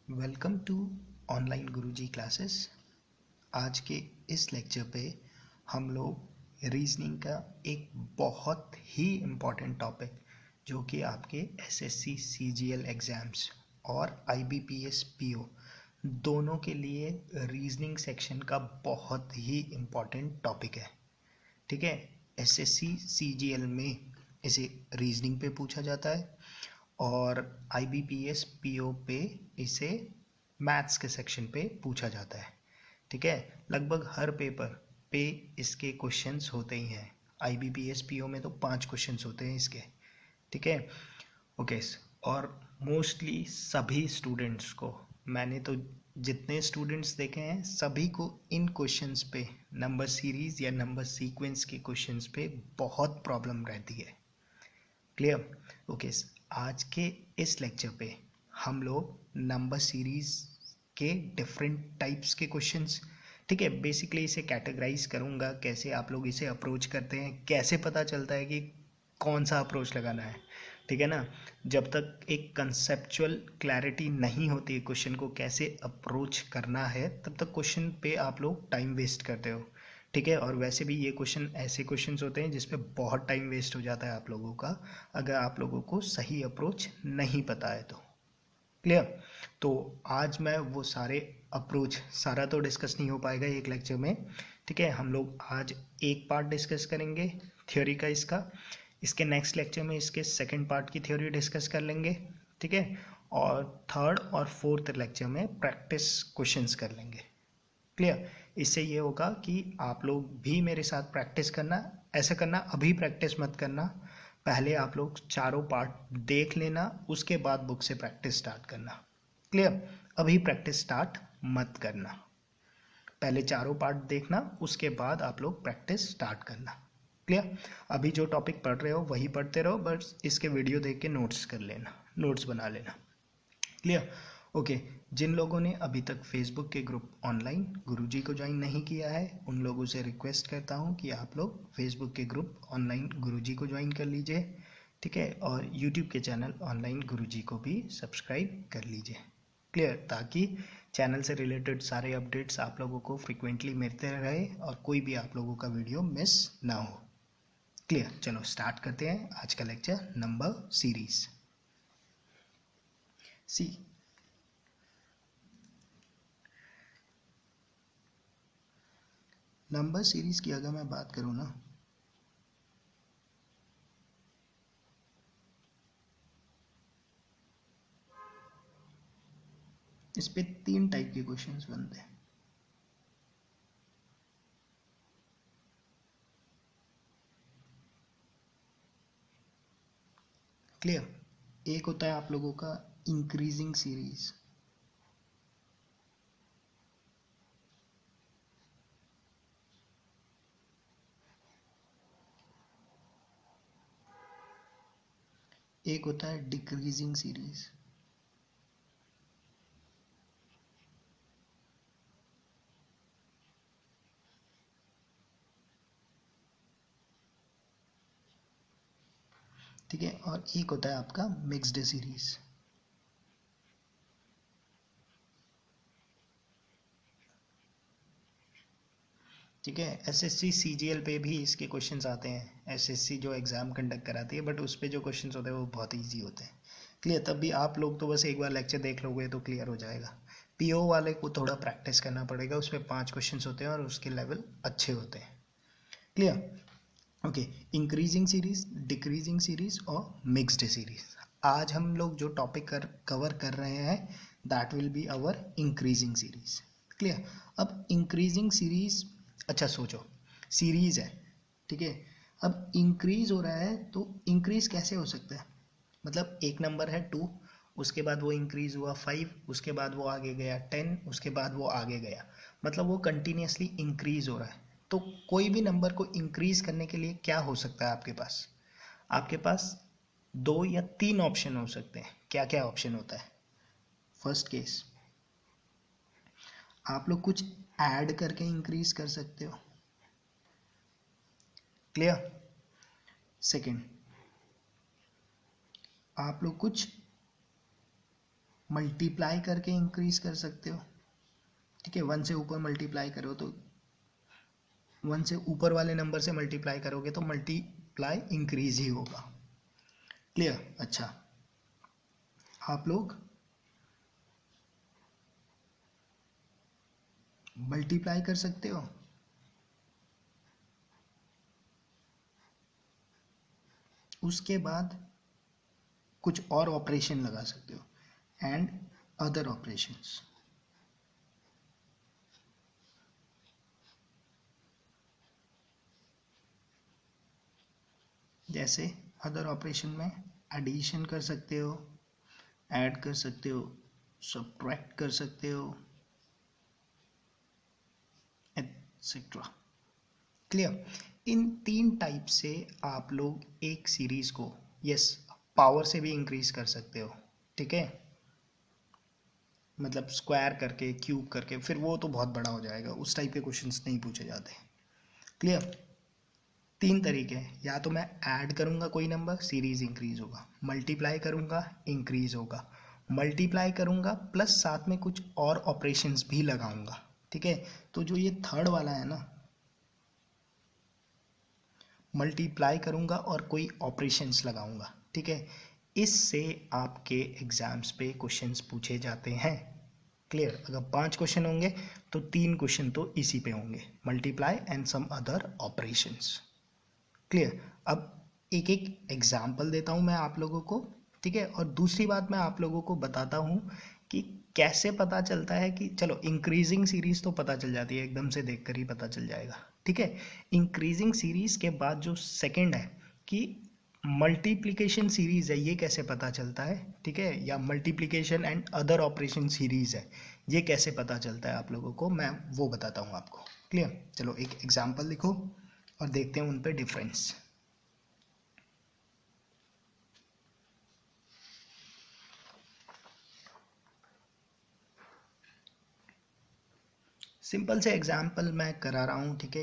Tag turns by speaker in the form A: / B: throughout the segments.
A: Welcome to online Guruji classes. आज के इस लेक्चर पे हम लोग रीजनिंग का एक बहुत ही इम्पॉर्टेंट टॉपिक जो कि आपके एसएससी सीजीएल एग्ज़ाम्स और आईबीपीएस पीओ दोनों के लिए रीजनिंग सेक्शन का बहुत ही इम्पॉर्टेंट टॉपिक है। ठीक है, एसएससी सीजीएल में इसे रीजनिंग पे पूछा जाता है और आईबीपीएस पीओ पे इसे मैथ्स के सेक्शन पे पूछा जाता है। ठीक है, लगभग हर पेपर पे इसके क्वेश्चंस होते ही हैं। आईबीपीएस पीओ में तो 5 क्वेश्चंस होते हैं इसके। ठीक है, ओके। और मोस्टली सभी स्टूडेंट्स को, मैंने तो जितने स्टूडेंट्स देखे हैं सभी को इन क्वेश्चंस पे, नंबर सीरीज या नंबर सीक्वेंस के क्वेश्चंस पे बहुत प्रॉब्लम रहती है। क्लियर? ओके, आज के इस लेक्चर पे हम लोग नंबर सीरीज के डिफरेंट टाइप्स के क्वेश्चंस, ठीक है, बेसिकली इसे कैटेगराइज करूँगा, कैसे आप लोग इसे अप्रोच करते हैं, कैसे पता चलता है कि कौन सा अप्रोच लगाना है। ठीक है ना, जब तक एक कंसेप्चुअल क्लैरिटी नहीं होती है क्वेश्चन को कैसे अप्रोच करना है, तब तक क्वेश्चन पे आप लोग टाइम वेस्ट करते हो। ठीक है, और वैसे भी ये क्वेश्चन ऐसे क्वेश्चंस होते हैं जिसपे बहुत टाइम वेस्ट हो जाता है आप लोगों का, अगर आप लोगों को सही अप्रोच नहीं पता है तो। क्लियर? तो आज मैं वो सारे अप्रोच, सारा तो डिस्कस नहीं हो पाएगा एक लेक्चर में। ठीक है, हम लोग आज एक पार्ट डिस्कस करेंगे थ्योरी का इसका, इसके नेक्स्ट लेक्चर में इसके सेकंड पार्ट की थ्योरी डिस्कस कर लेंगे। ठीक है, और थर्ड और फोर्थ लेक्चर में प्रैक्टिस क्वेश्चंस कर लेंगे। क्लियर? इससे ये होगा कि आप लोग भी मेरे साथ प्रैक्टिस करना। ऐसा करना, अभी प्रैक्टिस मत करना, पहले आप लोग चारों पार्ट देख लेना, उसके बाद बुक से प्रैक्टिस स्टार्ट करना। क्लियर? अभी प्रैक्टिस स्टार्ट मत करना, पहले चारों पार्ट देखना, उसके बाद आप लोग प्रैक्टिस स्टार्ट करना। क्लियर? अभी जो टॉपिक पढ़ रहे हो वही पढ़ते रहो, बस इसके वीडियो देख के नोट्स कर लेना, नोट्स बना लेना। क्लियर? ओके, जिन लोगों ने अभी तक फेसबुक के ग्रुप ऑनलाइन गुरुजी को ज्वाइन नहीं किया है, उन लोगों से रिक्वेस्ट करता हूं कि आप लोग फेसबुक के ग्रुप ऑनलाइन गुरुजी को ज्वाइन कर लीजिए। ठीक है, और यूट्यूब के चैनल ऑनलाइन गुरुजी को भी सब्सक्राइब कर लीजिए। क्लियर? ताकि चैनल से रिलेटेड सारे अपडेट्स आप लोगों को फ्रिक्वेंटली मिलते रहे और कोई भी आप लोगों का वीडियो मिस ना हो। क्लियर? चलो स्टार्ट करते हैं आज का lecture, number series. See number series की अगर मैं बात करूँ ना, इस पे 3 टाइप के क्वेश्चंस बनते हैं। क्लियर? एक होता है आप लोगों का इंक्रीजिंग सीरीज, एक होता है डिक्रीजिंग सीरीज। ठीक है, और एक होता है आपका मिक्स्ड सीरीज। ठीक है, एसएससी सीजीएल पे भी इसके क्वेश्चंस आते हैं, एसएससी जो एग्जाम कंडक्ट कराती है, बट उस पे जो क्वेश्चंस होते हैं वो बहुत इजी होते हैं। क्लियर? तब भी आप लोग तो बस एक बार लेक्चर देख लोगे तो क्लियर हो जाएगा। पीओ वाले को थोड़ा प्रैक्टिस करना पड़ेगा, उसमें 5 क्वेश्चंस होते हैं और उसके लेवल अच्छे होते हैं। Clear? Okay, increasing series, decreasing series और मिक्स्ड सीरीज। आज हम लोग जो टॉपिक कवर कर रहे हैं that will be our increasing series. Clear? अब इंक्रीजिंग सीरीज, अच्छा सोचो, सीरीज है, ठीक है, अब इंक्रीज हो रहा है तो इंक्रीज कैसे हो सकता है? मतलब एक नंबर है 2, उसके बाद वो इंक्रीज हुआ 5, उसके बाद वो आगे गया 10, उसके बाद वो आगे गया, मतलब वो कंटिन्यूसली इंक्रीज हो रहा है। तो कोई भी नंबर को इंक्रीज करने के लिए क्या हो सकता है आपके पास? आपके पास 2 या 3 ऑप्शन हो सकते हैं। क्या क्या ऑप्शन होता है? फर्स्ट केस, आप लोग कुछ ऐड करके इंक्रीज कर सकते हो। क्लियर? सेकंड, आप लोग कुछ मल्टीप्लाई करके इंक्रीज कर सकते हो। ठीक है, 1 से ऊपर मल्टीप्लाई करो तो 1 से ऊपर वाले नंबर से मल्टीप्लाई करोगे तो मल्टीप्लाई इंक्रीज ही होगा। क्लियर? अच्छा, आप लोग मल्टीप्लाई कर सकते हो, उसके बाद कुछ और ऑपरेशन लगा सकते हो, एंड अदर ऑपरेशंस। जैसे अदर ऑपरेशन में एडिशन कर सकते हो, ऐड कर सकते हो, सब्ट्रैक्ट कर सकते हो, एटसेट्रा। क्लियर? इन 3 टाइप से आप लोग एक सीरीज को यस पावर से भी इंक्रीज कर सकते हो। ठीक है, मतलब स्क्वायर करके, क्यूब करके, फिर वो तो बहुत बड़ा हो जाएगा, उस टाइप के क्वेश्चंस नहीं पूछे जाते। क्लियर? 3 तरीके हैं, या तो मैं ऐड करूंगा कोई नंबर, सीरीज इंक्रीज होगा, मल्टीप्लाई करूंगा, इंक्रीज होगा, मल्टीप्लाई करूंगा प्लस साथ में कुछ और ऑपरेशंस भी लगाऊंगा। ठीक है, तो जो ये थर्ड वाला है ना, मल्टीप्लाई करूंगा और कोई ऑपरेशंस लगाऊंगा, ठीक है, इससे आपके एग्जाम्स पे क्वेश्चंस पूछे जाते हैं। क्लियर? अगर 5 क्वेश्चन होंगे तो 3 क्वेश्चन तो इसी पे होंगे, multiply and some other operations. Clear? अब एक एक एग्जाम्पल देता हूं मैं आप लोगों को। ठीक है, और दूसरी बात मैं आप लोगों को बताता हूं कि कैसे पता चलता है कि चलो इंक्रीजिंग सीरीज तो पता चल जाती है, एकदम से देखकर ही पता चल जाएगा। ठीक है, इंक्रीजिंग सीरीज के बाद जो सेकंड है कि मल्टीप्लिकेशन सीरीज है, ये कैसे पता चलता है। ठीक है, या multiplication and other operation series है, ये कैसे पता चलता है आप लोगों को, मैं वो बताता हूँ आपको। क्लियर? चलो एक एग्जाम्पल लिखो और देखते हैं उन पे डिफरेंस। सिंपल से एग्जाम्पल मैं करा रहा हूँ। ठीक है,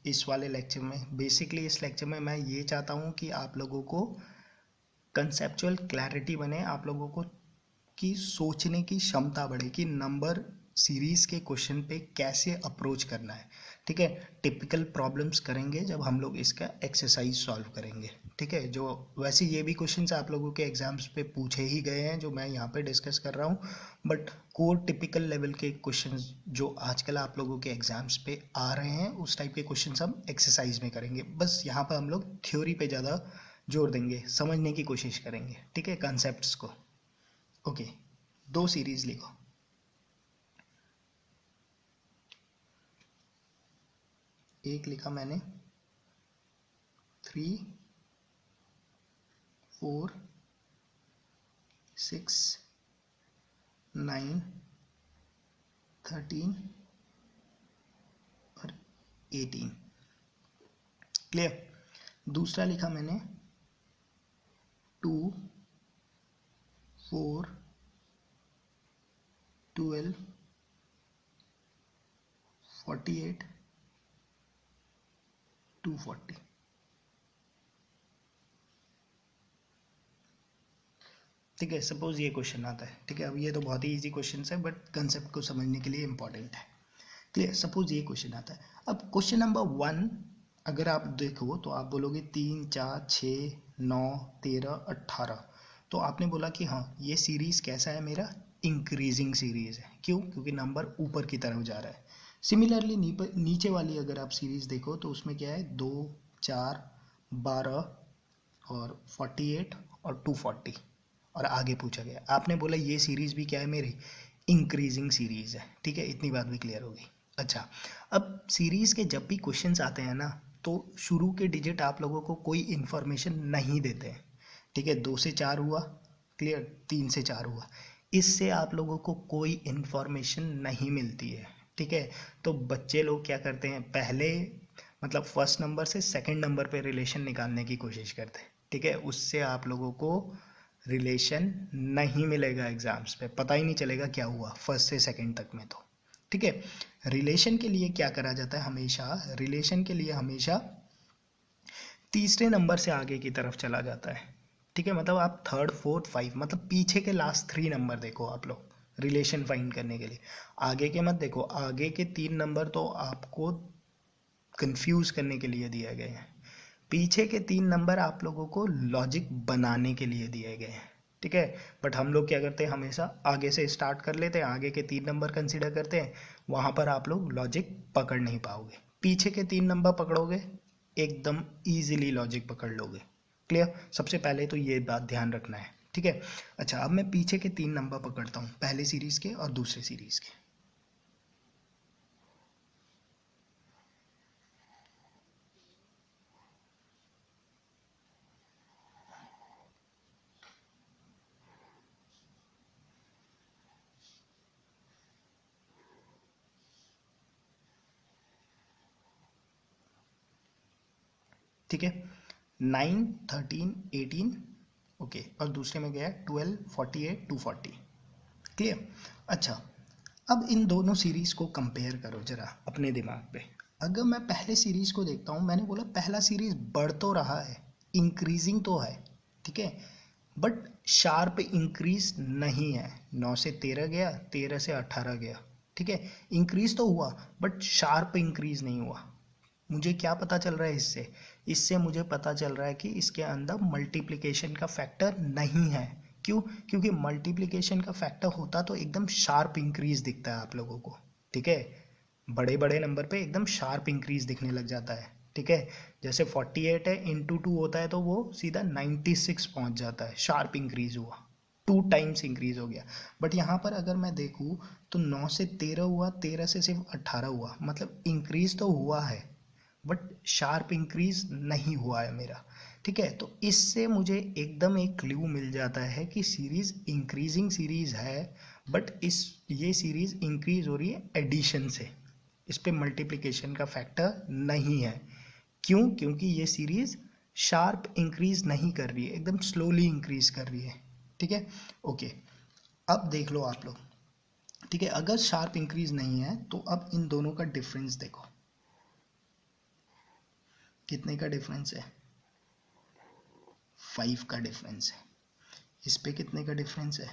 A: इस वाले लेक्चर में बेसिकली इस लेक्चर में मैं ये चाहता हूँ कि आप लोगों को कंसेप्चुअल क्लैरिटी बने, आप लोगों को की सोचने की क्षमता बढ़े कि नंबर सीरीज के क्वेश्चन पे कैसे अप्रोच करना है। ठीक है, टिपिकल प्रॉब्लम्स करेंगे जब हम लोग इसका एक्सरसाइज सॉल्व करेंगे। ठीक है, जो वैसे ये भी क्वेश्चंस आप लोगों के एग्जाम्स पे पूछे ही गए हैं जो मैं यहाँ पे डिस्कस कर रहा हूँ, बट कोर टिपिकल लेवल के क्वेश्चंस जो आजकल आप लोगों के एग्जाम्स पे आ रहे हैं उस टाइप के क्वेश्चंस हम एक्सरसाइज में करेंगे। बस यहाँ पर हम लोग थ्योरी पे ज़्यादा जोर देंगे, समझने की कोशिश करेंगे। ठीक है, कॉन्सेप्ट्स को। ओके, 2 सीरीज लिखो। एक लिखा मैंने 3, 4, 6, 9, 13 और 18। क्लियर? दूसरा लिखा मैंने 2, 4, 12, 48, 240। ठीक है, सपोज ये क्वेश्चन आता है। ठीक है, अब ये तो बहुत ही इजी क्वेश्चन है बट कंसेप्ट को समझने के लिए इंपॉर्टेंट है। क्लियर? सपोज ये क्वेश्चन आता है। अब क्वेश्चन नंबर 1 अगर आप देखो तो आप बोलोगे 3, 4, 6, 9, 13, 18। तो आपने बोला कि हाँ ये सीरीज कैसा है, मेरा इंक्रीजिंग सीरीज है। क्यों? क्योंकि नंबर ऊपर की तरफ जा रहा है। सिमिलरली नीचे वाली अगर आप सीरीज देखो तो उसमें क्या है, 2, 4, 12 और 48 और 240 और आगे पूछा गया। आपने बोला ये सीरीज भी क्या है, मेरी इंक्रीजिंग सीरीज है। ठीक है, इतनी बात भी क्लियर होगी। अच्छा, अब सीरीज के जब भी क्वेश्चंस आते हैं ना तो शुरू के डिजिट आप लोगों को कोई इंफॉर्मेशन नहीं देते हैं। ठीक है, 2 से 4 हुआ, क्लियर, 3 से 4 हुआ, इससे आप लोगों को कोई इंफॉर्मेशन नहीं मिलती है। ठीक है, तो बच्चे लोग क्या करते हैं, पहले मतलब फर्स्ट नंबर से सेकंड नंबर पे रिलेशन निकालने की कोशिश करते हैं। ठीक है, उससे आप लोगों को रिलेशन नहीं मिलेगा, एग्जाम्स पे पता ही नहीं चलेगा क्या हुआ फर्स्ट से सेकंड तक में। तो ठीक है, रिलेशन के लिए क्या करा जाता है, हमेशा रिलेशन के लिए हमेशा तीसरे नंबर से आगे की तरफ चला जाता है। ठीक ठीक है, मतलब आप थर्ड फोर्थ फाइव मतलब पीछे के लास्ट 3 नंबर देखो आप लोग रिलेशन फाइंड करने के लिए। आगे के मत देखो, आगे के 3 नंबर तो आपको कंफ्यूज करने के लिए दिए गए हैं, पीछे के 3 नंबर आप लोगों को लॉजिक बनाने के लिए दिए गए हैं। ठीक है, बट हम लोग क्या करते हैं, हमेशा आगे से स्टार्ट कर लेते हैं, आगे के 3 नंबर कंसीडर करते हैं, वहां पर आप लोग लॉजिक पकड़ नहीं पाओगे। पीछे के 3 नंबर पकड़ोगे, एकदम इजीली लॉजिक पकड़ लोगे। क्लियर, सबसे पहले तो ये बात ध्यान रखना है। ठीक है, अच्छा अब मैं पीछे के 3 नंबर पकड़ता हूँ, पहले सीरीज के और दूसरे सीरीज के। ठीक है, 9 13 18, ओके, और दूसरे में गया 12 48 240। क्लियर, अच्छा अब इन दोनों सीरीज को कंपेयर करो जरा अपने दिमाग पे। अगर मैं पहले सीरीज को देखता हूँ, मैंने बोला पहला सीरीज बढ़ तो रहा है, इंक्रीजिंग तो है, ठीक है, बट शार्प इंक्रीज नहीं है। 9 से 13 गया, 13 से 18 गया, ठीक है, इंक्रीज तो हुआ बट शार्प इंक्रीज नहीं हुआ। मुझे क्या पता चल रहा है इससे, इससे मुझे पता चल रहा है कि इसके अंदर मल्टीप्लिकेशन का फैक्टर नहीं है। क्यों? क्योंकि मल्टीप्लिकेशन का फैक्टर होता तो एकदम शार्प इंक्रीज दिखता है आप लोगों को। ठीक है, बड़े बड़े नंबर पे एकदम शार्प इंक्रीज दिखने लग जाता है। ठीक है, जैसे 48 है, इंटू 2 होता है तो वो सीधा 96 पहुंच जाता है, शार्प इंक्रीज हुआ, 2 टाइम्स इंक्रीज हो गया। बट यहाँ पर अगर मैं देखूँ तो 9 से 13 हुआ, 13 से सिर्फ 18 हुआ, मतलब इंक्रीज तो हुआ है बट शार्प इंक्रीज नहीं हुआ है मेरा। ठीक है, तो इससे मुझे एकदम एक क्लू मिल जाता है कि सीरीज इंक्रीजिंग सीरीज है, बट ये सीरीज इंक्रीज हो रही है एडिशन से, इस पे मल्टीप्लिकेशन का फैक्टर नहीं है। क्यों? क्योंकि ये सीरीज शार्प इंक्रीज नहीं कर रही है, एकदम स्लोली इंक्रीज कर रही है। ठीक है, ओके, अब देख लो आप लोग। ठीक है, अगर शार्प इंक्रीज नहीं है तो अब इन दोनों का डिफरेंस देखो, कितने का डिफरेंस है? 5 का डिफरेंस है। इस पे कितने का डिफरेंस है?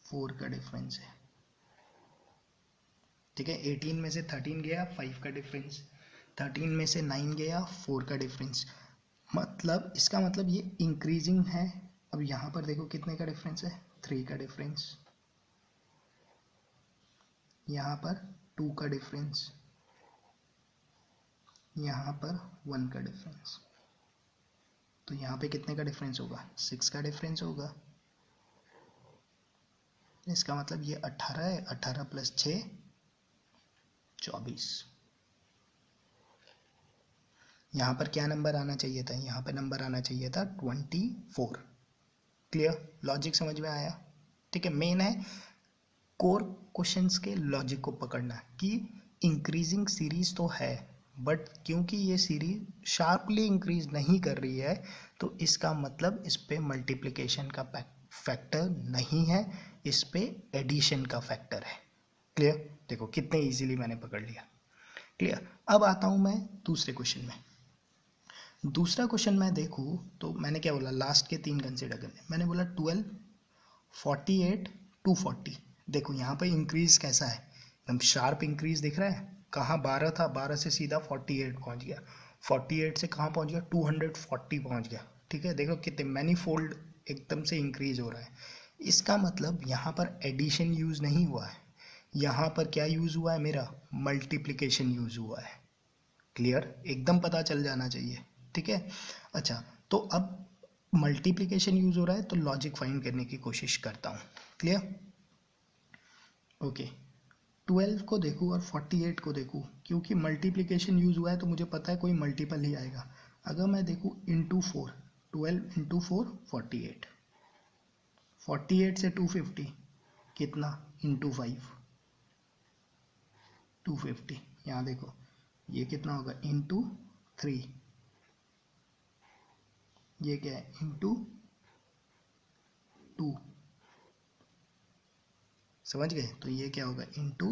A: 4 का डिफरेंस है। ठीक है, 18 में से 13 गया, 5 का डिफरेंस, 13 में से 9 गया, 4 का डिफरेंस, मतलब इसका मतलब ये इंक्रीजिंग है। अब यहाँ पर देखो कितने का डिफरेंस है, 3 का डिफरेंस, यहाँ पर 2 का डिफरेंस, यहाँ पर 1 का डिफरेंस, तो यहाँ पे कितने का डिफरेंस होगा? 6 का डिफरेंस होगा। इसका मतलब ये 18 है, 18 प्लस 6 24। यहाँ पर क्या नंबर आना चाहिए था? यहाँ पे नंबर आना चाहिए था 24। क्लियर, लॉजिक समझ में आया? ठीक है, मेन है कोर क्वेश्चंस के लॉजिक को पकड़ना कि इंक्रीजिंग सीरीज तो है बट क्योंकि ये सीरीज शार्पली इंक्रीज नहीं कर रही है तो इसका मतलब इस पे मल्टीप्लिकेशन का फैक्टर नहीं है, इस पे एडिशन का फैक्टर है। क्लियर, देखो कितने इजीली मैंने पकड़ लिया। क्लियर, अब आता हूं मैं दूसरे क्वेश्चन में। दूसरा क्वेश्चन मैं देखूँ तो मैंने क्या बोला, लास्ट के 3 कंसिडर करने, मैंने बोला 12 48 240। देखो यहाँ पे इंक्रीज कैसा है, एकदम शार्प इंक्रीज दिख रहा है। कहाँ 12 था, 12 से सीधा 48 पहुँच गया, 48 से कहाँ पहुँच गया, 240 पहुँच गया। ठीक है, देखो कितने मैनी फोल्ड एकदम से इंक्रीज हो रहा है। इसका मतलब यहाँ पर एडिशन यूज नहीं हुआ है, यहाँ पर क्या यूज हुआ है मेरा, मल्टीप्लिकेशन यूज हुआ है। क्लियर, एकदम पता चल जाना चाहिए। ठीक है, अच्छा तो अब मल्टीप्लिकेशन यूज हो रहा है तो लॉजिक फाइंड करने की कोशिश करता हूँ। क्लियर, ओके, 12 को देखूँ और 48 को देखूँ, क्योंकि मल्टीप्लिकेशन यूज हुआ है तो मुझे पता है कोई मल्टीपल ही आएगा। अगर मैं देखूँ इंटू 4, 12 इंटू 4 48, 48 से 250 कितना, इंटू 5 250, यहाँ देखो ये कितना होगा, इंटू 3, ये क्या है, इंटू 2, समझ गए? तो ये क्या होगा, इंटू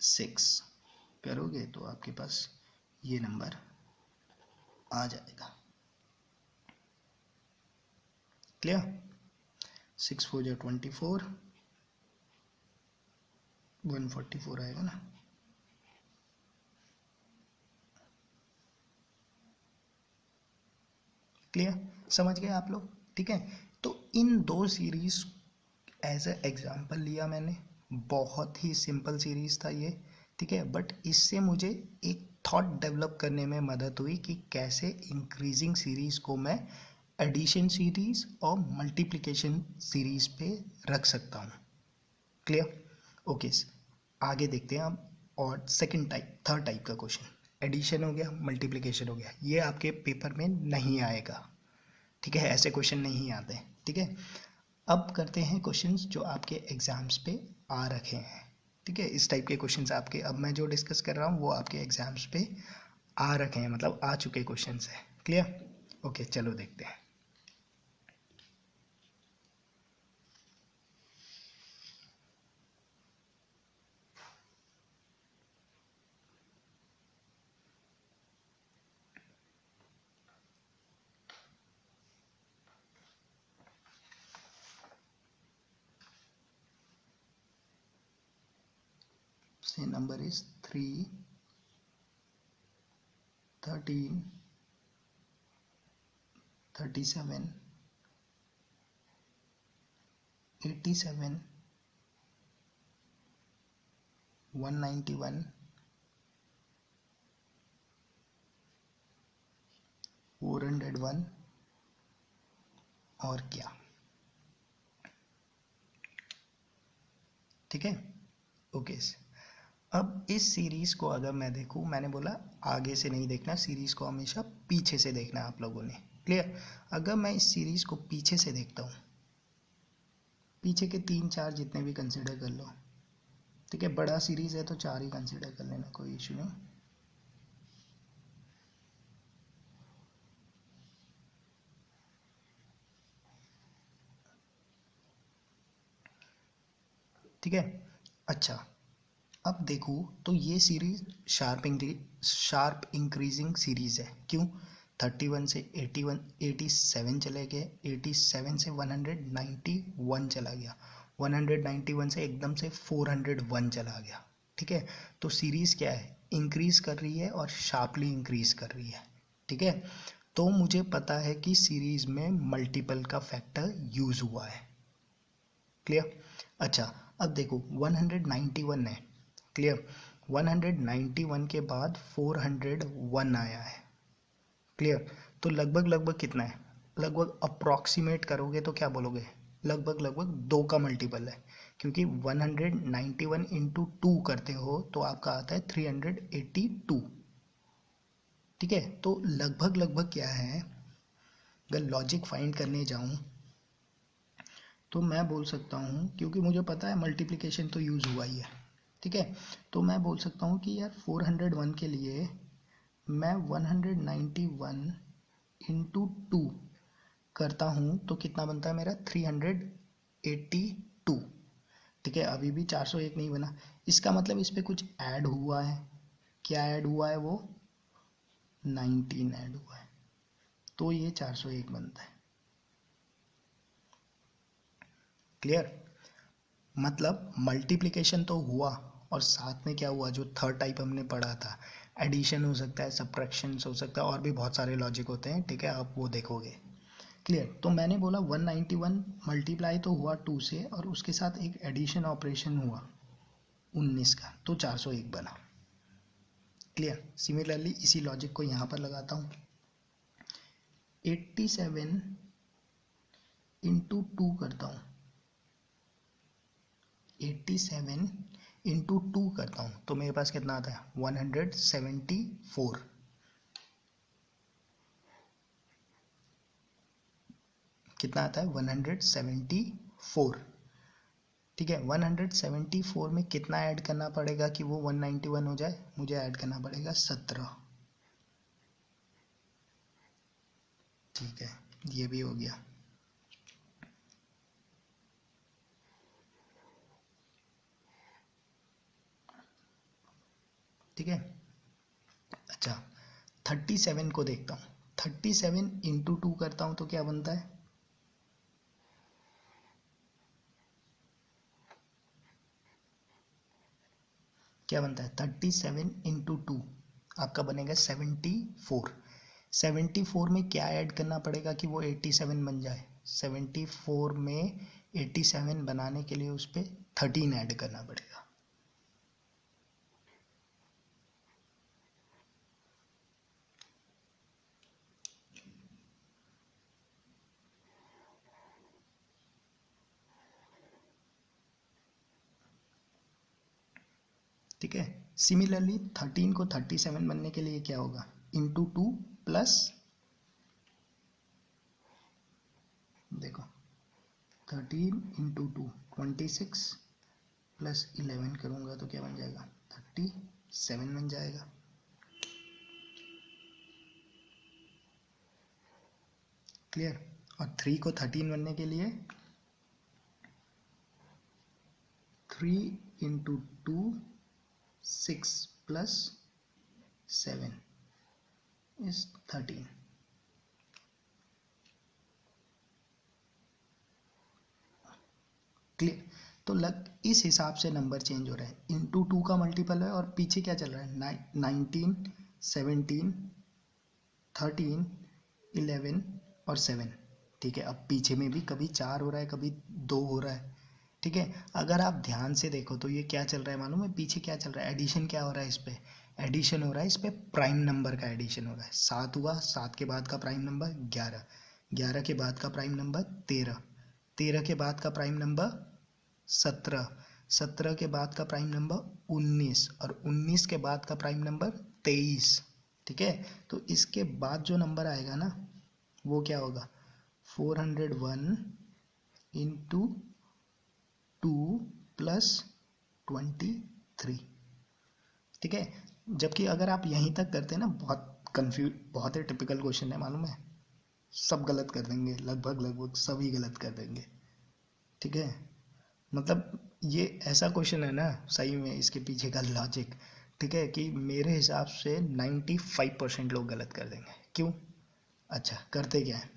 A: 6 करोगे तो आपके पास ये नंबर आ जाएगा। क्लियर? 6 4 जो 24, 144 आएगा ना। क्लियर? समझ गए आप लोग? ठीक है, तो इन दो सीरीज एज ए एग्जाम्पल लिया मैंने, बहुत ही सिंपल सीरीज था ये, ठीक है, बट इससे मुझे एक थॉट डेवलप करने में मदद हुई कि कैसे इंक्रीजिंग सीरीज को मैं एडिशन सीरीज और मल्टीप्लिकेशन सीरीज पे रख सकता हूँ। क्लियर? ओके, आगे देखते हैं अब। और सेकंड टाइप, थर्ड टाइप का क्वेश्चन, एडिशन हो गया, मल्टीप्लिकेशन हो गया, ये आपके पेपर में नहीं आएगा, ठीक है, ऐसे क्वेश्चन नहीं आते, ठीक है। अब करते हैं क्वेश्चंस जो आपके एग्जाम्स पे आ रखे हैं, ठीक है, इस टाइप के क्वेश्चंस आपके, अब मैं जो डिस्कस कर रहा हूँ वो आपके एग्जाम्स पे आ रखे हैं, मतलब आ चुके क्वेश्चंस हैं। क्लियर? ओके, चलो देखते हैं। Say number is 3, 13, 37, 87, 191, 401 और क्या? ठीक है, ओके। अब इस सीरीज को अगर मैं देखूं, मैंने बोला आगे से नहीं देखना, सीरीज को हमेशा पीछे से देखना है आप लोगों ने। क्लियर? अगर मैं इस सीरीज को पीछे से देखता हूं, पीछे के 3 4 जितने भी कंसिडर कर लो, ठीक है, बड़ा सीरीज है तो 4 ही कंसिडर कर लेना, कोई इशू नहीं। ठीक है, अच्छा, अब देखो तो ये सीरीज शार्प इंक्रीजिंग सीरीज है। क्यों? 31 से 81, 87 चले गए, 87 से 191 चला गया, 191 से एकदम से 401 चला गया। ठीक है, तो सीरीज क्या है? इंक्रीज कर रही है और शार्पली इंक्रीज कर रही है। ठीक है, तो मुझे पता है कि सीरीज में मल्टीपल का फैक्टर यूज हुआ है। क्लियर? अच्छा, अब देखो 191 है। क्लियर? 191 के बाद 401 आया है। क्लियर? तो लगभग लगभग कितना है? लगभग अप्रॉक्सीमेट करोगे तो क्या बोलोगे? लगभग लगभग 2 का मल्टीपल है, क्योंकि 191 इंटू 2 करते हो तो आपका आता है 382। ठीक है, तो लगभग लगभग क्या है, अगर लॉजिक फाइंड करने जाऊं तो मैं बोल सकता हूँ, क्योंकि मुझे पता है मल्टीप्लिकेशन तो यूज़ हुआ ही है। ठीक है, तो मैं बोल सकता हूँ कि यार 401 के लिए मैं 191 इंटू 2 करता हूँ तो कितना बनता है मेरा? 382। ठीक है, अभी भी 401 नहीं बना, इसका मतलब इस पर कुछ ऐड हुआ है। क्या ऐड हुआ है? वो 19 ऐड हुआ है, तो ये 401 बनता है। क्लियर? मतलब मल्टीप्लिकेशन तो हुआ और साथ में क्या हुआ, जो थर्ड टाइप हमने पढ़ा था, एडिशन हो सकता है, सब्ट्रैक्शन हो सकता है, और भी बहुत सारे लॉजिक होते हैं। ठीक है, आप वो देखोगे। क्लियर? तो मैंने बोला 191 मल्टीप्लाई तो हुआ 2 से, और उसके साथ एक एडिशन ऑपरेशन हुआ 19 का, तो 401 बना। क्लियर? सिमिलरली इसी लॉजिक को यहाँ पर लगाता हूँ, 87 इंटू 2 करता हूँ, 87 इंटू 2 करता हूँ तो मेरे पास कितना आता है? 174। कितना आता है? 174। ठीक है, 174 में कितना ऐड करना पड़ेगा कि वो 191 हो जाए? मुझे ऐड करना पड़ेगा 17। ठीक है, ये भी हो गया। ठीक है, अच्छा 37 को देखता हूँ, 37 इंटू 2 करता हूँ तो क्या बनता है? क्या बनता है 37 × 2 आपका बनेगा 74। 74 में क्या ऐड करना पड़ेगा कि वो 87 बन जाए? 74 में 87 बनाने के लिए उस पर 13 ऐड करना पड़ेगा। ठीक है, सिमिलरली 13 को 37 बनने के लिए क्या होगा? इंटू 2 प्लस, देखो 13 × 2 26 प्लस 11 करूंगा तो क्या बन जाएगा? 37 बन जाएगा। क्लियर? और 3 को 13 बनने के लिए 3 × 2 6 प्लस 7 इज 13। क्लियर? तो इस हिसाब से नंबर चेंज हो रहा है। इंटू 2 का मल्टीपल है और पीछे क्या चल रहा है? 19 17 13 11 और 7। ठीक है, अब पीछे में भी कभी 4 हो रहा है, कभी 2 हो रहा है। ठीक है, अगर आप ध्यान से देखो तो ये क्या चल रहा है मालूम है? पीछे क्या चल रहा है? एडिशन क्या हो रहा है इस पे? एडिशन हो रहा है इस पे, प्राइम नंबर का एडिशन हो रहा है। 7 हुआ, 7 के बाद का प्राइम नंबर 11, 11 के बाद का प्राइम नंबर 13, 13 के बाद का प्राइम नंबर 17, 17 के बाद का प्राइम नंबर 19 और 19 के बाद का प्राइम नंबर 23। ठीक है, तो इसके बाद जो नंबर आएगा ना वो क्या होगा? 401 इंटू 2 प्लस 23। ठीक है, जबकि अगर आप यहीं तक करते हैं ना, बहुत ही टिपिकल क्वेश्चन है मालूम है, सब गलत कर देंगे, लगभग लगभग सभी गलत कर देंगे। ठीक है, मतलब ये ऐसा क्वेश्चन है ना, सही में इसके पीछे का लॉजिक, ठीक है, कि मेरे हिसाब से 95% लोग गलत कर देंगे। क्यों? अच्छा, करते क्या है?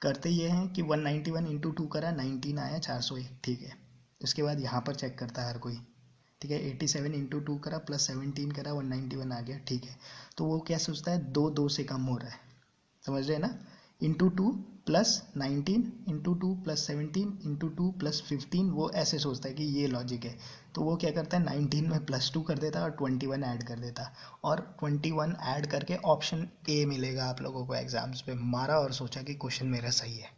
A: करते ये हैं कि 191 इंटू 2 करा, 19 आया, 401। ठीक है, इसके बाद यहाँ पर चेक करता है हर कोई। ठीक है, 87 इंटू 2 करा प्लस 17 करा, 191 आ गया। ठीक है, तो वो क्या सोचता है? 2 2 से कम हो रहा है, समझ रहे हैं ना? Into 2 plus 19 into 2 plus 17 into 2 plus 15, वो ऐसे सोचता है कि ये लॉजिक है। तो वो क्या करता है? 19 में +2 कर देता है और 21 ऐड कर देता है, और 21 ऐड करके ऑप्शन ए मिलेगा आप लोगों को एग्जाम्स पे। मारा और सोचा कि क्वेश्चन मेरा सही है।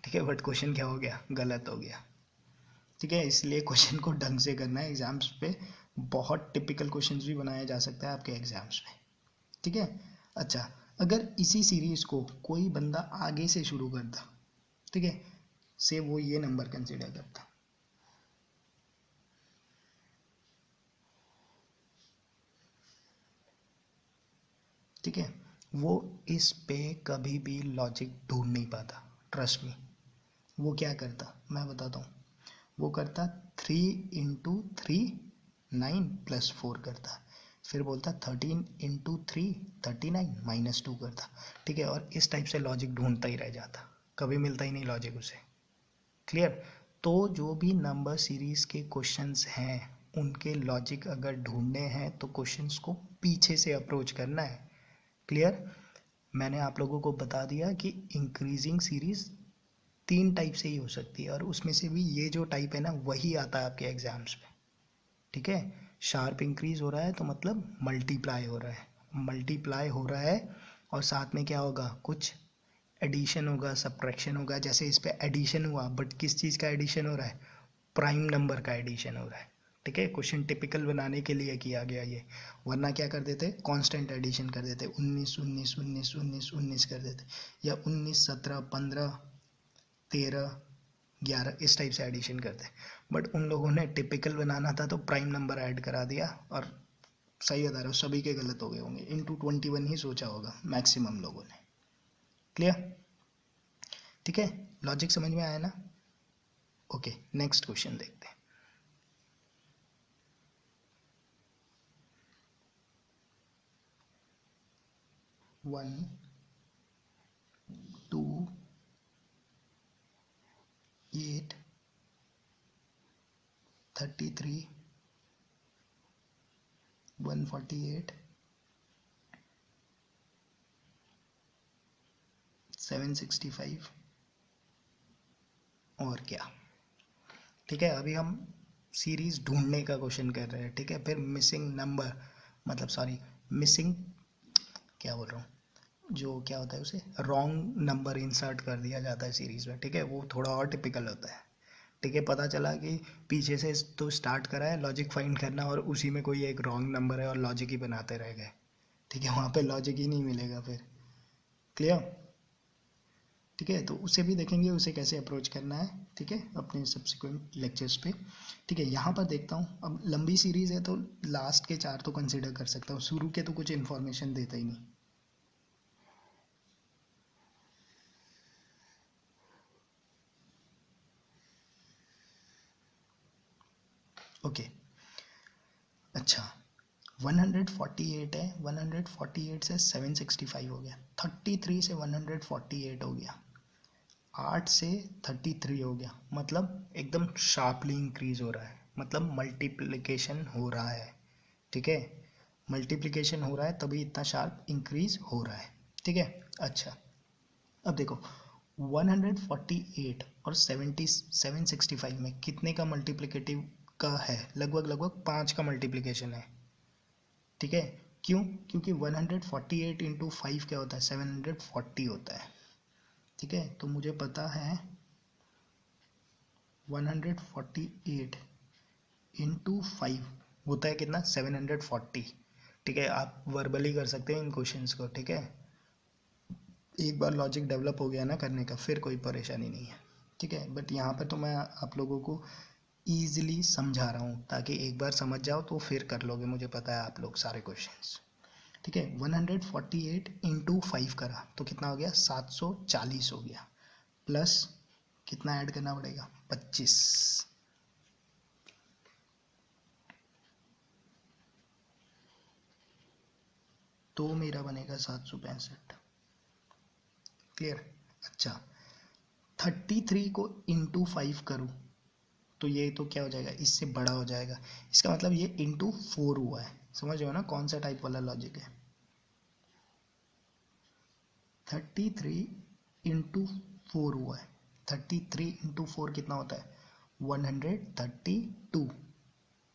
A: ठीक है, बट क्वेश्चन क्या हो गया? गलत हो गया। ठीक है, इसलिए क्वेश्चन को ढंग से करना है एग्जाम्स पे। बहुत टिपिकल क्वेश्चंस भी बनाया जा सकता है आपके एग्जाम्स में। ठीक है, अच्छा, अगर इसी सीरीज को कोई बंदा आगे से शुरू करता, ठीक है, से वो ये नंबर कंसिडर करता, ठीक है, वो इस पे कभी भी लॉजिक ढूंढ नहीं पाता। Trust me. वो क्या करता मैं बताता हूँ। वो करता 3 × 3 9 प्लस 4 करता, फिर बोलता 13 × 3 39 -2 करता। ठीक है, और इस टाइप से लॉजिक ढूंढता ही रह जाता, कभी मिलता ही नहीं लॉजिक उसे। क्लियर? तो जो भी नंबर सीरीज के क्वेश्चंस हैं उनके लॉजिक अगर ढूंढने हैं तो क्वेश्चंस को पीछे से अप्रोच करना है। क्लियर? मैंने आप लोगों को बता दिया कि इंक्रीजिंग सीरीज 3 टाइप से ही हो सकती है, और उसमें से भी ये जो टाइप है ना वही आता है आपके एग्जाम्स में। ठीक है, शार्प इंक्रीज हो रहा है तो मतलब मल्टीप्लाई हो रहा है, मल्टीप्लाई हो रहा है, और साथ में क्या होगा? कुछ एडिशन होगा, सब्ट्रैक्शन होगा। जैसे इस पे एडिशन हुआ, बट किस चीज़ का एडिशन हो रहा है? प्राइम नंबर का एडिशन हो रहा है। ठीक है, क्वेश्चन टिपिकल बनाने के लिए किया गया ये, वरना क्या कर देते? कांस्टेंट एडिशन कर देते, 19 19 19 19 19 कर देते, या 19 17 15 13 11 इस टाइप से एडिशन करते। बट उन लोगों ने टिपिकल बनाना था तो प्राइम नंबर ऐड करा दिया, और सही बता रहा हूँ सभी के गलत हो गए होंगे। इंटू 21 ही सोचा होगा मैक्सिमम लोगों ने। क्लियर? ठीक है, लॉजिक समझ में आया ना? ओके, नेक्स्ट क्वेश्चन देखते हैं। 1 2 8 33 148, 765 और क्या। ठीक है, अभी हम सीरीज ढूंढने का क्वेश्चन कर रहे हैं। ठीक है, फिर मिसिंग नंबर, मतलब सॉरी, मिसिंग, क्या बोल रहा हूँ, जो क्या होता है उसे रॉन्ग नंबर इंसर्ट कर दिया जाता है सीरीज में। ठीक है, वो थोड़ा और टिपिकल होता है। ठीक है, पता चला कि पीछे से तो स्टार्ट करा है लॉजिक फाइंड करना और उसी में कोई एक रॉन्ग नंबर है और लॉजिक ही बनाते रह गए। ठीक है, वहाँ पे लॉजिक ही नहीं मिलेगा फिर। क्लियर। ठीक है, तो उसे भी देखेंगे, उसे कैसे अप्रोच करना है। ठीक है, अपने सब्सिक्वेंट लेक्चर्स पे। ठीक है, यहाँ पर देखता हूँ, अब लंबी सीरीज है तो लास्ट के 4 तो कंसिडर कर सकता हूँ, शुरू के तो कुछ इन्फॉर्मेशन देता ही नहीं। ओके, अच्छा, 148 है, 148 से 765 हो गया, 33 से 148 हो गया, 8 से 33 हो गया, मतलब एकदम शार्पली इंक्रीज हो रहा है, मतलब मल्टीप्लिकेशन हो रहा है। ठीक है, मल्टीप्लिकेशन हो रहा है तभी इतना शार्प इंक्रीज हो रहा है। ठीक है, अच्छा, अब देखो 148 और 765 में कितने का मल्टीप्लिकेटिव का है, लगभग लगभग 5 का मल्टीप्लिकेशन है। ठीक है, क्यों, क्योंकि 148 इंटू 5 क्या होता है, 740 होता है। ठीक है, तो मुझे पता है 148 इंटू 5 होता है कितना, 740। ठीक है, आप वर्बली कर सकते हैं इन क्वेश्चंस को। ठीक है, एक बार लॉजिक डेवलप हो गया ना करने का, फिर कोई परेशानी नहीं है। ठीक है, बट यहाँ पे तो मैं आप लोगों को ईजिली समझा रहा हूँ ताकि एक बार समझ जाओ तो फिर कर लोगे, मुझे पता है आप लोग सारे क्वेश्चंस। ठीक है, 148 इंटू 5 करा तो कितना हो गया, 740 हो गया, प्लस कितना ऐड करना पड़ेगा, 25, तो मेरा बनेगा 765। क्लियर। अच्छा, 33 को इंटू 5 करूँ तो ये तो क्या हो जाएगा, इससे बड़ा हो जाएगा, इसका मतलब ये इंटू 4 हुआ है। समझ रहे हो ना कौन सा टाइप वाला लॉजिक है। 33 इंटू 4 हुआ है, 33 इंटू 4 कितना होता है, 132।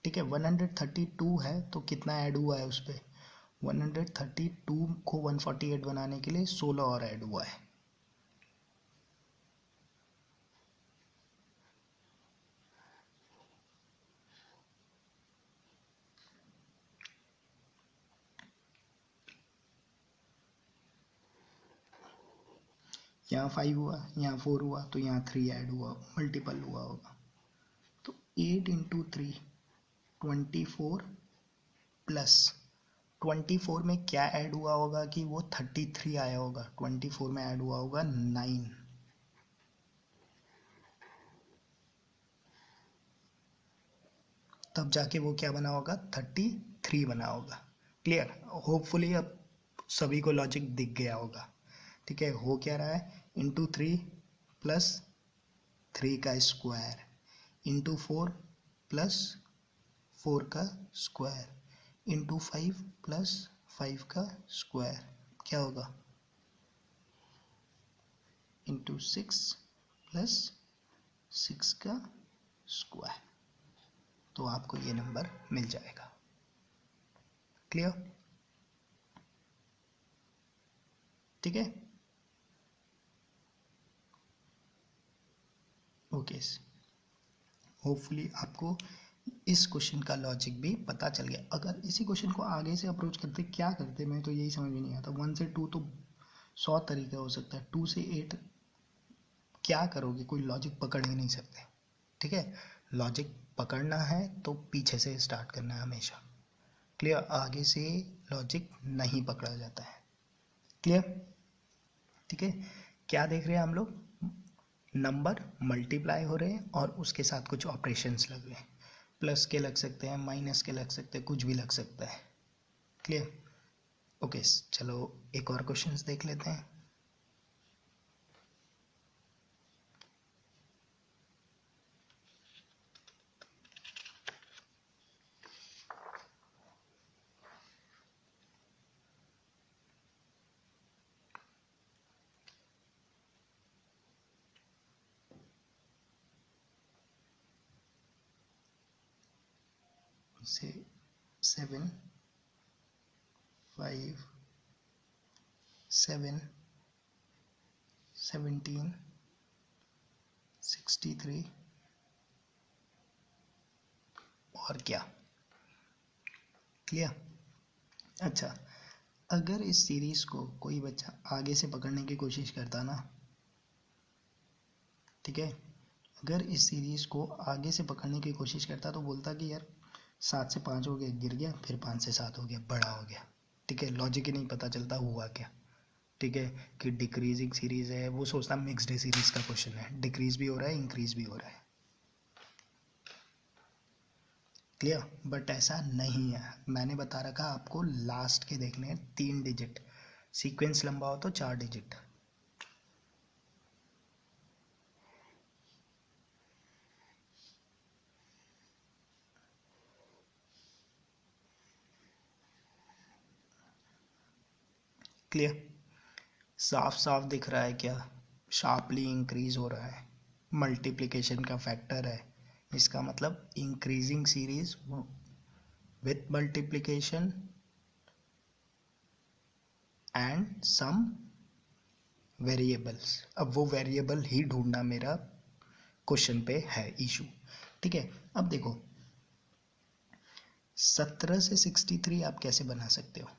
A: ठीक है, 132 है तो कितना ऐड हुआ है उस पर, 132 को 148 बनाने के लिए 16 और ऐड हुआ है। यहाँ 5 हुआ, यहाँ 4 हुआ, तो यहाँ 3 ऐड हुआ, मल्टीपल हुआ होगा। तो 8 इंटू 3 24, प्लस 24 में क्या ऐड हुआ होगा कि वो 33 आया होगा, 24 में ऐड हुआ होगा 9, तब जाके वो क्या बना होगा, 33 बना होगा। क्लियर, होपफुली अब सभी को लॉजिक दिख गया होगा। ठीक है, हो क्या रहा है, इंटू 3 प्लस 3 का स्क्वायर, इंटू 4 प्लस 4 का स्क्वायर, इंटू 5 प्लस 5 का स्क्वायर, क्या होगा, इंटू 6 प्लस 6 का स्क्वायर, तो आपको ये नंबर मिल जाएगा। क्लियर। ठीक है, ओके, होपफुली आपको इस क्वेश्चन का लॉजिक भी पता चल गया। अगर इसी क्वेश्चन को आगे से अप्रोच करते क्या करते, मैं तो यही समझ में नहीं आता। 1 से 2 तो 100 तरीका हो सकता है, 2 से 8 क्या करोगे, कोई लॉजिक पकड़ ही नहीं सकते। ठीक है, लॉजिक पकड़ना है तो पीछे से स्टार्ट करना है हमेशा। क्लियर, आगे से लॉजिक नहीं पकड़ा जाता है। क्लियर। ठीक है, क्या देख रहे हैं हम लोग, नंबर मल्टीप्लाई हो रहे हैं और उसके साथ कुछ ऑपरेशंस लग रहे हैं, प्लस के लग सकते हैं, माइनस के लग सकते हैं, कुछ भी लग सकता है। क्लियर। ओके, चलो एक और क्वेश्चंस देख लेते हैं। से 7 5 7 17 63 और क्या? क्लियर? अच्छा, अगर इस सीरीज को कोई बच्चा आगे से पकड़ने की कोशिश करता ना, ठीक है, अगर इस सीरीज को आगे से पकड़ने की कोशिश करता तो बोलता कि यार 7 से 5 हो गया, गिर गया, फिर 5 से 7 हो गया, बड़ा हो गया, ठीक है, लॉजिक ही नहीं पता चलता हुआ क्या, ठीक है, कि डिक्रीजिंग सीरीज है, वो सोचता मिक्स्ड सीरीज का क्वेश्चन है, डिक्रीज भी हो रहा है, इंक्रीज भी हो रहा है। क्लियर? बट ऐसा नहीं है, मैंने बता रखा आपको लास्ट के देखने हैं 3 डिजिट, सीक्वेंस लंबा हो तो 4 डिजिट। क्लियर? साफ साफ दिख रहा है क्या? शार्पली इंक्रीज हो रहा है, मल्टीप्लिकेशन का फैक्टर है, इसका मतलब increasing series with multiplication and some variables. अब वो वेरिएबल ही ढूंढना मेरा क्वेश्चन पे है इशू, ठीक है। अब देखो 17 से 63 आप कैसे बना सकते हो?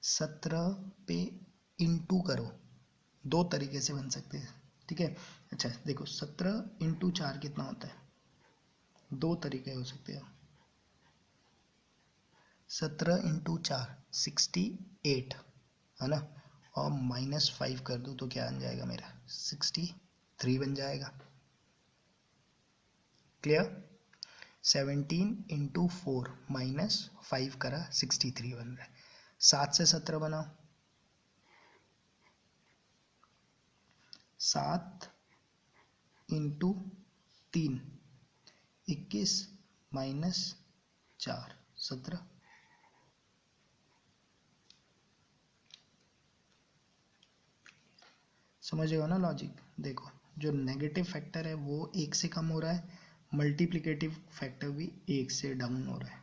A: 17 पे इंटू करो, 2 तरीके से बन सकते हैं, ठीक है। अच्छा देखो 17 इंटू 4 कितना होता है? 2 तरीके हो सकते हैं। 17 इंटू 4 68 है ना, और -5 कर दूँ तो क्या बन जाएगा मेरा? 63 बन जाएगा। क्लियर? 17 इंटू 4 -5 करा 63 बन रहा है। 7 से 17 बनाओ, 7 इंटू 3 21 -4 17। समझ रहे हो ना लॉजिक? देखो जो नेगेटिव फैक्टर है वो 1 से कम हो रहा है, मल्टीप्लिकेटिव फैक्टर भी 1 से डाउन हो रहा है,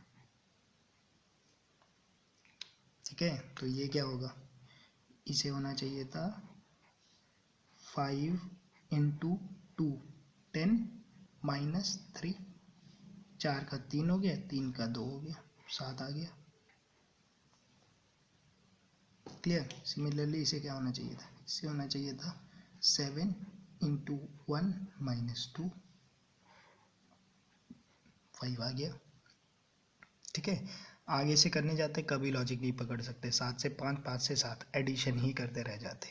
A: ठीक है। तो ये क्या होगा? इसे होना चाहिए था 5 इंटू 2 10 -3, 4 का 3 हो गया, 3 का 2 हो गया, 7 आ गया। क्लियर? सिमिलरली इसे क्या होना चाहिए था? इसे होना चाहिए था 7 इंटू 1 -2, 5 आ गया, ठीक है। आगे से करने जाते कभी लॉजिक नहीं पकड़ सकते, 7 से 5, 5 से 7 एडिशन ही करते रह जाते।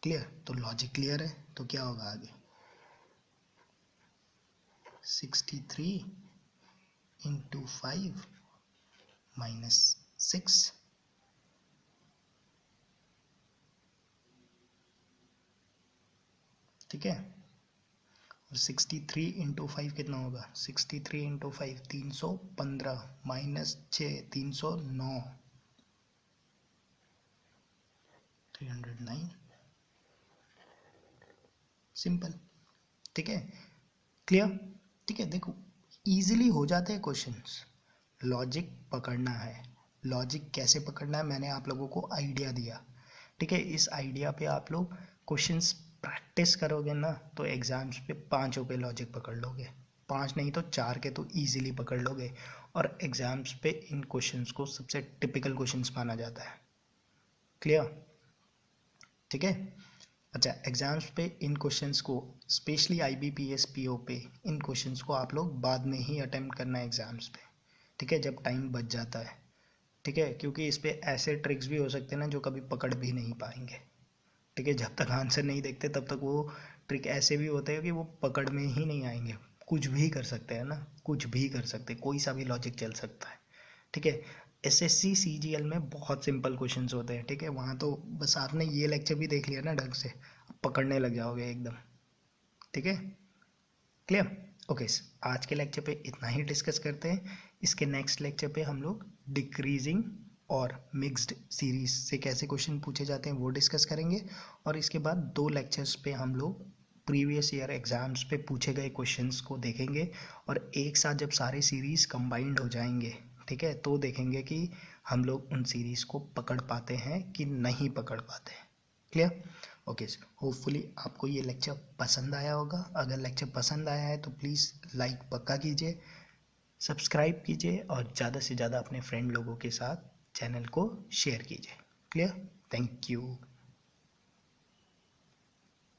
A: क्लियर? तो लॉजिक क्लियर है, तो क्या होगा आगे? 63 इंटू 5 -6, ठीक है। और 63 इंटू 5 कितना होगा? 63 इंटू 5 315 -6 309 309, सिंपल, ठीक है। क्लियर? ठीक है। देखो इजीली हो जाते हैं क्वेश्चंस, लॉजिक पकड़ना है। लॉजिक कैसे पकड़ना है मैंने आप लोगों को आइडिया दिया, ठीक है। इस आइडिया पे आप लोग क्वेश्चंस प्रैक्टिस करोगे ना तो एग्जाम्स पे 5 पे लॉजिक पकड़ लोगे, 5 नहीं तो 4 के तो इजीली पकड़ लोगे। और एग्जाम्स पे इन क्वेश्चंस को सबसे टिपिकल क्वेश्चंस माना जाता है। क्लियर? ठीक है। अच्छा एग्जाम्स पे इन क्वेश्चंस को स्पेशली IBPS PO पे इन क्वेश्चंस को आप लोग बाद में ही अटेम्प्ट करना है एग्जाम्स पे, ठीक है, जब टाइम बच जाता है, ठीक है। क्योंकि इस पे ऐसे ट्रिक्स भी हो सकते हैं ना जो कभी पकड़ भी नहीं पाएंगे, ठीक है। जब तक आंसर नहीं देखते तब तक वो ट्रिक ऐसे भी होते हैं कि वो पकड़ में ही नहीं आएंगे, कुछ भी कर सकते हैं ना, कुछ भी कर सकते हैं, कोई सा भी लॉजिक चल सकता है, ठीक है। SSC CGL में बहुत सिंपल क्वेश्चंस होते हैं, ठीक है। वहाँ तो बस आपने ये लेक्चर भी देख लिया ना ढंग से, पकड़ने लग जाओगे एकदम, ठीक है। क्लियर? ओके, आज के लेक्चर पे इतना ही डिस्कस करते हैं। इसके नेक्स्ट लेक्चर पे हम लोग डिक्रीजिंग और मिक्स्ड सीरीज से कैसे क्वेश्चन पूछे जाते हैं वो डिस्कस करेंगे, और इसके बाद 2 लेक्चर्स पे हम लोग प्रीवियस ईयर एग्जाम्स पे पूछे गए क्वेश्चंस को देखेंगे और एक साथ जब सारे सीरीज़ कंबाइंड हो जाएंगे, ठीक है, तो देखेंगे कि हम लोग उन सीरीज़ को पकड़ पाते हैं कि नहीं पकड़ पाते हैं। क्लियर? ओके, होपफुली आपको ये लेक्चर पसंद आया होगा। अगर लेक्चर पसंद आया है तो प्लीज़ लाइक पक्का कीजिए, सब्सक्राइब कीजिए और ज़्यादा से ज़्यादा अपने फ्रेंड लोगों के साथ चैनल को शेयर कीजिए। क्लियर? Thank you.